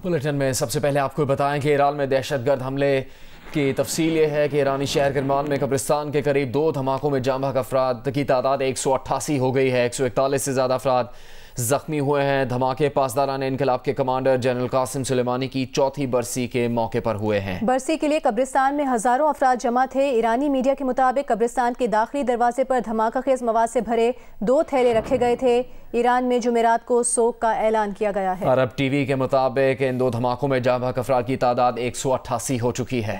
Bulletin में सबसे पहले आपको बताएं कि ईरान में दहशतगर्द हमले की तफसील ये है कि ईरानी शहर करमान में कब्रिस्तान के करीब 2 धमाकों में जाँ बहक अफराद की तादाद 188 हो गई है। 141 से ज़्यादा अफराद जख्मी हुए हैं। धमाके पासदारान इनकलाब के कमांडर जनरल कासिम सुलेमानी की चौथी बरसी के मौके पर हुए हैं। बरसी के लिए कब्रिस्तान में हजारों अफराद जमा थे। ईरानी मीडिया के मुताबिक कब्रिस्तान के दाखिली दरवाजे पर धमाका खेज मवाद से भरे 2 थैले रखे गए थे। ईरान में जुमेरात को सोग का ऐलान किया गया है। अरब टीवी के मुताबिक इन 2 धमाकों में जाँ बहक अफराद की तादाद 188 हो चुकी है।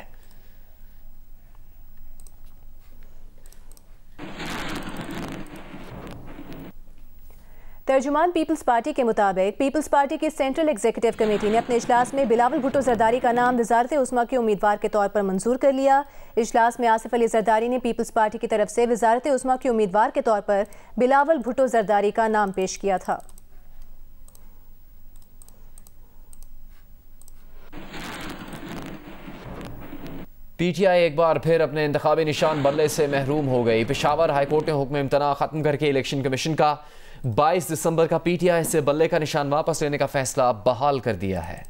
तर्जुमान पीपल्स पार्टी के मुताबिक पीपल्स पार्टी की सेंट्रल एग्जीक्यूटिव कमेटी ने अपने इजलास में बिलावल भुट्टो जरदारी का नाम वजारत उस्मा के उम्मीदवार के तौर पर मंजूर कर लिया। इजलास में आसिफ अली जरदारी ने पीपल्स पार्टी की तरफ से वजारत उस्मा के उम्मीदवार के तौर पर बिलावल भुट्टो जरदारी का नाम पेश किया था। पीटीआई एक बार फिर अपने इंतखाबी निशान बदले से महरूम हो गई। पेशावर हाईकोर्ट ने हुक्म इम्तना खत्म करके इलेक्शन कमीशन का 22 दिसंबर का पीटीआई से बल्ले का निशान वापस लेने का फैसला बहाल कर दिया है।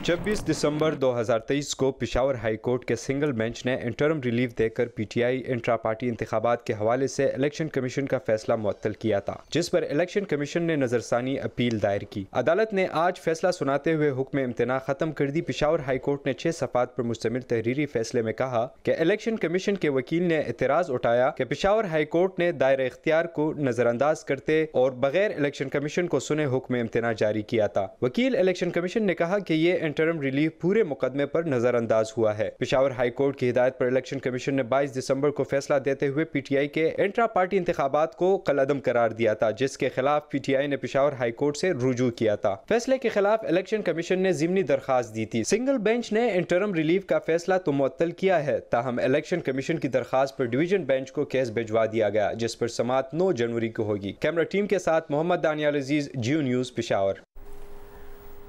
26 दिसंबर 2023 को पेशावर हाई कोर्ट के सिंगल बेंच ने इंटरम रिलीफ देकर पीटीआई इंट्रा पार्टी इंतखाबात के हवाले से इलेक्शन कमीशन का फैसला मुअत्तल किया था, जिस पर इलेक्शन कमीशन ने नजरसानी अपील दायर की। अदालत ने आज फैसला सुनाते हुए हुक्म इम्तना खत्म कर दी। पेशावर हाई कोर्ट ने 6 सफ़ात पर मुश्तमिल तहरीरी फैसले में कहा कि इलेक्शन कमीशन के वकील ने एतराज उठाया कि पेशावर हाई कोर्ट ने दायरे इख्तियार को नजरअंदाज करते और बगैर इलेक्शन कमीशन को सुने हुक्म इम्तना जारी किया था। वकील इलेक्शन कमीशन ने कहा कि ये इंटरम रिलीफ पूरे मुकदमे पर नजरअंदाज हुआ है। पेशावर हाई कोर्ट की हिदायत पर इलेक्शन कमीशन ने 22 दिसंबर को फैसला देते हुए पीटीआई के इंट्रा पार्टी इंतखाबात को कलअदम करार दिया था, जिसके खिलाफ पीटीआई ने पेशावर हाई कोर्ट से रुजू किया था। फैसले के खिलाफ इलेक्शन कमीशन ने ज़िमनी दरखास्त दी थी। सिंगल बेंच ने इंटरम रिलीफ का फैसला तो मुअत्तल किया है, ताहम इलेक्शन कमीशन की दरखास्त पर डिवीजन बेंच को केस भिजवा दिया गया, जिस पर समाअत 9 जनवरी को होगी। कैमरा टीम के साथ मोहम्मद दानियाल अजीज, जियो न्यूज़, पेशावर।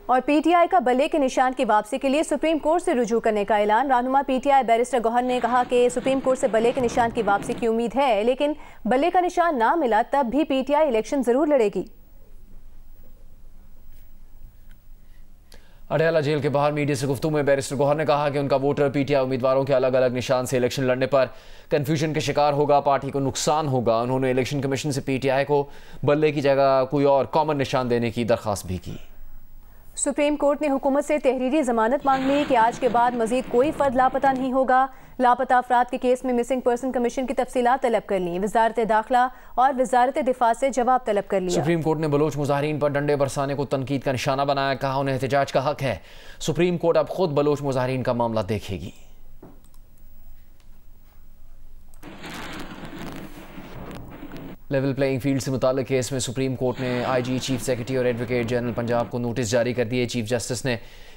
और पीटीआई का बल्ले के निशान की वापसी के लिए सुप्रीम कोर्ट से रुजू करने का ऐलान। रहनुमा पीटीआई बैरिस्टर गौहर ने कहा कि सुप्रीम कोर्ट से बल्ले के निशान की वापसी की उम्मीद है, लेकिन बल्ले का निशान ना मिला तब भी पीटीआई इलेक्शन जरूर लड़ेगी। अडयाला जेल के बाहर मीडिया से गुफ्तगू में बैरिस्टर गौहर ने कहा कि उनका वोटर पीटीआई उम्मीदवारों के अलग अलग निशान से इलेक्शन लड़ने पर कंफ्यूजन के शिकार होगा, पार्टी को नुकसान होगा। उन्होंने इलेक्शन कमीशन से पीटीआई को बल्ले की जगह कोई और कॉमन निशान देने की दरख्वास्त भी की। सुप्रीम कोर्ट ने हुकूमत से तहरीरी जमानत मांग ली कि आज के बाद मजीद कोई फर्द लापता नहीं होगा। लापता अफराद के केस में मिसिंग पर्सन कमीशन की तफसीलात तलब कर ली। वजारत दाखिला और वजारत दिफा से जवाब तलब कर लिया। सुप्रीम कोर्ट ने बलोच मुजाहिरीन पर डंडे बरसाने को तनकीद का निशाना बनाया, कहा उन्हें एहतजाज का हक है। सुप्रीम कोर्ट अब खुद बलोच मुजाहिरीन का मामला देखेगी। लेवल प्लेइंग फील्ड से मुताल्लिक केस में सुप्रीम कोर्ट ने आईजी, चीफ सेक्रेटरी और एडवोकेट जनरल पंजाब को नोटिस जारी कर दिए। चीफ जस्टिस ने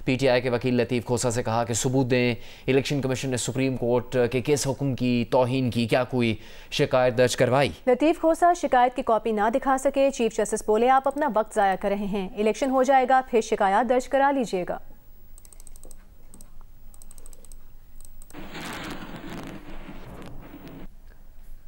पीटीआई के वकील लतीफ़ खोसा से कहा कि सबूत दें। इलेक्शन कमीशन ने सुप्रीम कोर्ट के किस हुक्म की तौहीन की, क्या कोई शिकायत दर्ज करवाई? लतीफ़ खोसा शिकायत की कॉपी ना दिखा सके। चीफ जस्टिस बोले आप अपना वक्त ज़ाया कर रहे हैं, इलेक्शन हो जाएगा फिर शिकायत दर्ज करा लीजिएगा।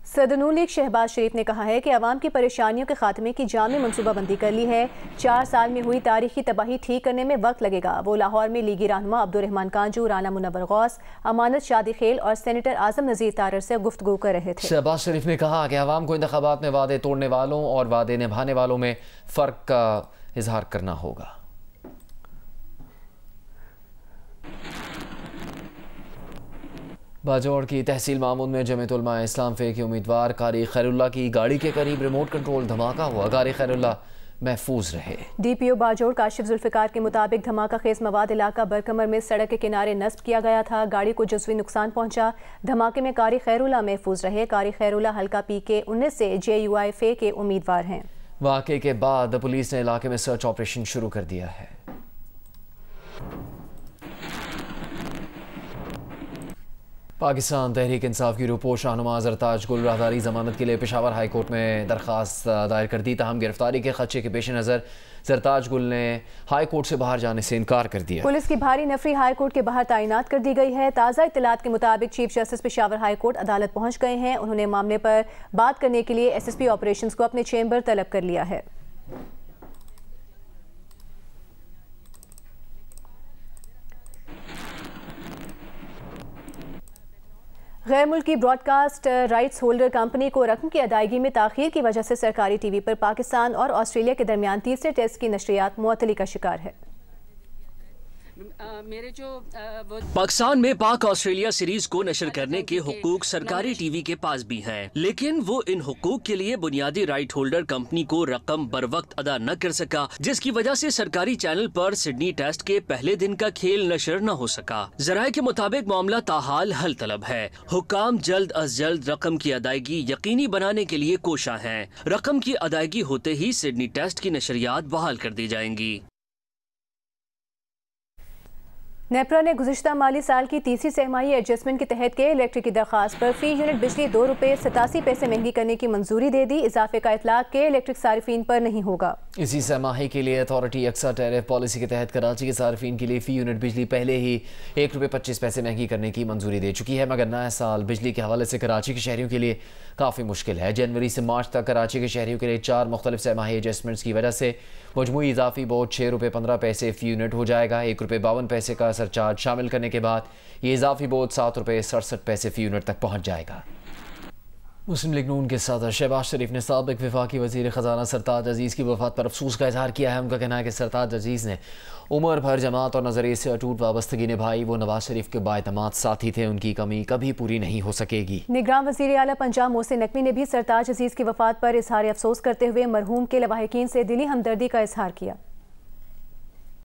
सदर नून लीग शहबाज शरीफ ने कहा है कि अवाम की परेशानियों के खात्मे की जामी मनसूबाबंदी कर ली है। 4 साल में हुई तारीखी तबाही ठीक करने में वक्त लगेगा। वो लाहौर में लीगी रहनुमा अब्दुर्रहमान कांजू, राना मुनव्वर गौस, अमानत शादी खेल और सेनेटर आजम नज़ीर तारर से गुफ्तगू कर रहे थे। शहबाज शरीफ ने कहा कि अवाम को इंतखाबात में वादे तोड़ने वालों और वादे निभाने वालों में फ़र्क का इजहार करना होगा। बाजौड़ की तहसील मामून में जमीयत उलमा इस्लाम फे के उम्मीदवार कारी खैरुल्लाह की गाड़ी के करीब रिमोट कंट्रोल धमाका हुआ। कारी खैरुल्लाह महफूज रहे। डीपीओ बाजौड़ काशिफ जुल्फिकार के मुताबिक धमाका खेज मवाद इलाका बरकमर में सड़क के किनारे नस्ब किया गया था। गाड़ी को जज़वी नुकसान पहुंचा। धमाके में कारी खैरुल्लाह महफूज रहे। कारी खैरुल्लाह हल्का PK 19 से JUI फे के उम्मीदवार हैं। वाक़े के बाद पुलिस ने इलाके में सर्च ऑपरेशन शुरू कर दिया है। पाकिस्तान तहरीक इंसाफ की रूपोश रहनुमा जरताज गुल राहदारी जमानत के लिए पेशावर हाई कोर्ट में दरख्वास्त दायर कर दी। ताहम गिरफ्तारी के खदशे के पेश नज़र जरताज गुल ने हाई कोर्ट से बाहर जाने से इनकार कर दिया। पुलिस की भारी नफरी हाई कोर्ट के बाहर तैनात कर दी गई है। ताज़ा इत्तलात के मुताबिक chief justice Peshawar high court अदालत पहुंच गए हैं। उन्होंने मामले पर बात करने के लिए SSP ऑपरेशंस को अपने चेंबर तलब कर लिया है। गैर मुल्की ब्रॉडकास्ट राइट्स होल्डर कंपनी को रकम की अदायगी में ताखीर की वजह से सरकारी टीवी पर पाकिस्तान और ऑस्ट्रेलिया के दरमियान तीसरे टेस्ट की नशरियात मुअत्तली का शिकार है। पाकिस्तान में पाक ऑस्ट्रेलिया सीरीज को नशर करने के हुकूक सरकारी टीवी के पास भी हैं, लेकिन वो इन हुकूक के लिए बुनियादी राइट होल्डर कंपनी को रकम बर वक्त अदा न कर सका, जिसकी वजह से सरकारी चैनल पर सिडनी टेस्ट के पहले दिन का खेल नशर न हो सका। जराये के मुताबिक मामला ताहाल हल तलब है। हुकाम जल्द अज जल्द रकम की अदायगी यकीनी बनाने के लिए कोशा हैं। रकम की अदायगी होते ही सिडनी टेस्ट की नशरियात बहाल कर दी जाएंगी। नेपरा ने गुज़िश्ता माली साल की तीसरी सहमाही एडजस्टमेंट के तहत के इलेक्ट्रिक की दरख्वास्त पर फी यूनिट बिजली ₹2.87 महंगी करने की मंजूरी दे दी। इजाफे का इतलाक के इलेक्ट्रिक सारिफीन पर नहीं होगा। इसी सहमाही के लिए अथॉरिटी अक्सा टैरिफ पॉलिसी के तहत कराची के सारिफीन के लिए फी यूनिट बिजली पहले ही ₹1.25 महंगी करने की मंजूरी दे चुकी है, मगर नया साल बिजली के हवाले से कराची के शहरियों के लिए काफ़ी मुश्किल है। जनवरी से मार्च तक कराची के शहरियों के लिए 4 मुख्तलिफ सहमाही एडजस्टमेंट्स की वजह से मजमूई इजाफी बोझ ₹6.15 फी यूनिट हो जाएगा। ₹1.52 का सरचार्ज शामिल करने के बाद ये इजाफी बोझ ₹7.67 फी यूनिट तक पहुँच जाएगा। मुस्लिम लीग नून के सदर शहबाज शरीफ ने साबिक वफाकी वज़ीर ख़जाना सरताज अजीज़ की वफ़ात पर अफसोस का इजहार किया है। उनका कहना है कि सरताज अजीज़ ने उम्र भर जमात और नज़रिए से अटूट वाबस्तगी निभाई। वो नवाज शरीफ के बाएतमाद साथी थे, उनकी कमी कभी पूरी नहीं हो सकेगी। निगरान वज़ीर आला पंजाब मोहसिन नकवी ने भी सरताज अजीज़ की वफ़ात पर इजहार अफसोस करते हुए मरहूम के लवाहिकीन से दिली हमदर्दी का इजहार किया।